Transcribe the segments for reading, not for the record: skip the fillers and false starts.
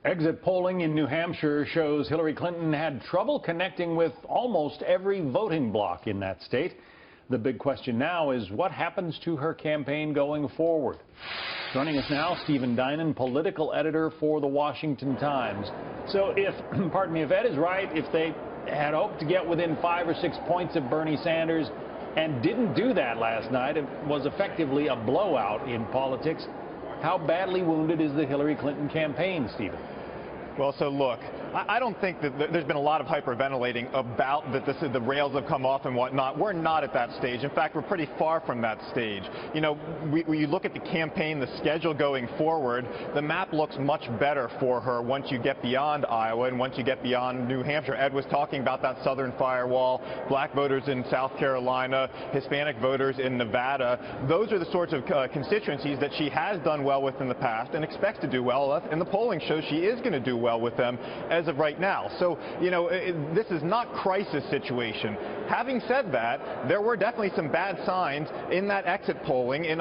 Exit polling in New Hampshire shows Hillary Clinton had trouble connecting with almost every voting bloc in that state. The big question now is what happens to her campaign going forward. Joining us now, Stephen Dinan, political editor for the Washington Times. So if, pardon me, if Ed is right, if they had hoped to get within 5 or 6 points of Bernie Sanders and didn't do that last night, it was effectively a blowout in politics. How badly wounded is the Hillary Clinton campaign, Stephen? Well, so look, I don't think that there's been a lot of hyperventilating about that the rails have come off and whatnot. We're not at that stage. In fact, we're pretty far from that stage. You know, when you look at the campaign, the schedule going forward, the map looks much better for her once you get beyond Iowa and once you get beyond New Hampshire. Ed was talking about that southern firewall, black voters in South Carolina, Hispanic voters in Nevada. Those are the sorts of constituencies that she has done well with in the past and expects to do well with, and the polling shows she is going to do well with them as of right now. So, you know, this is not crisis situation. Having said that, there were definitely some bad signs in that exit polling in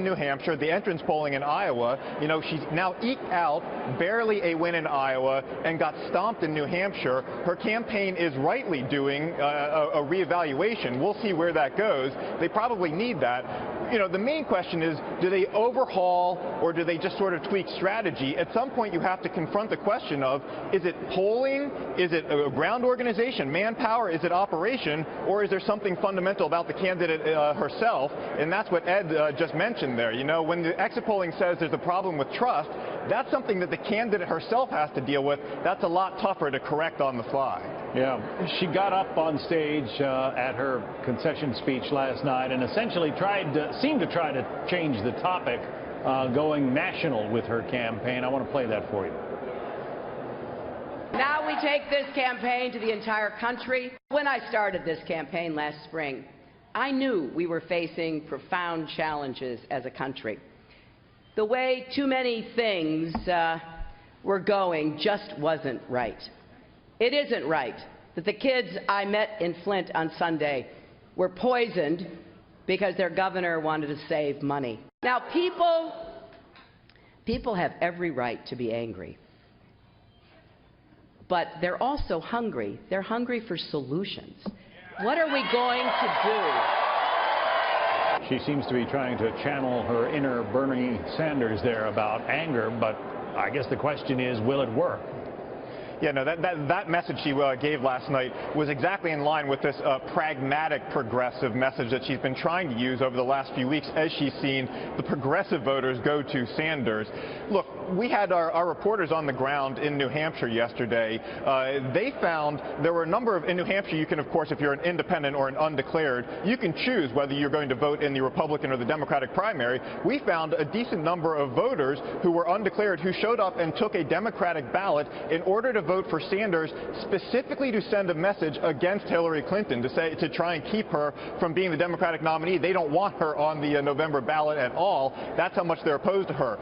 New Hampshire, the entrance polling in Iowa. You know, she's now eked out barely a win in Iowa and got stomped in New Hampshire. Her campaign is rightly doing a reevaluation. We'll see where that goes. They probably need that. You know, the main question is, do they overhaul or do they just sort of tweak strategy? At some point, you have to confront the question of, is it polling? Is it a ground organization, manpower? Is it operation? Or is there something fundamental about the candidate herself? And that's what Ed just mentioned there. You know, when the exit polling says there's a problem with trust, that's something that the candidate herself has to deal with. That's a lot tougher to correct on the fly. Yeah, she got up on stage at her concession speech last night and essentially seemed to try to change the topic, going national with her campaign. I want to play that for you. Now we take this campaign to the entire country. When I started this campaign last spring, I knew we were facing profound challenges as a country. The way too many things were going just wasn't right. It isn't right that the kids I met in Flint on Sunday were poisoned because their governor wanted to save money. Now, people have every right to be angry. But they're also hungry. They're hungry for solutions. What are we going to do? She seems to be trying to channel her inner Bernie Sanders there about anger, but I guess the question is, will it work? Yeah, no, that message she gave last night was exactly in line with this pragmatic progressive message that she's been trying to use over the last few weeks as she's seen the progressive voters go to Sanders. Look, we had our reporters on the ground in New Hampshire yesterday. They found there were a number of, in New Hampshire, you can, of course, if you're an independent or an undeclared, you can choose whether you're going to vote in the Republican or the Democratic primary. We found a decent number of voters who were undeclared who showed up and took a Democratic ballot in order to vote for Sanders, specifically to send a message against Hillary Clinton, to try and keep her from being the Democratic nominee. They don't want her on the November ballot at all. That's how much they're opposed to her.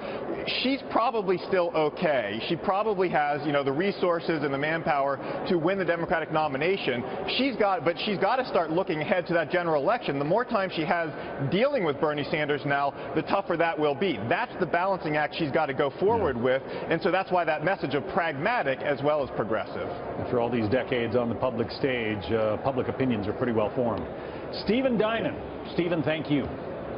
She's probably still okay. She probably has, you know, the resources and the manpower to win the Democratic nomination. But she's got to start looking ahead to that general election. The more time she has dealing with Bernie Sanders now, the tougher that will be. That's the balancing act she's got to go forward with, and so that's why that message of pragmatic as well as progressive. After all these decades on the public stage, public opinions are pretty well formed. Stephen Dinan. Stephen, thank you.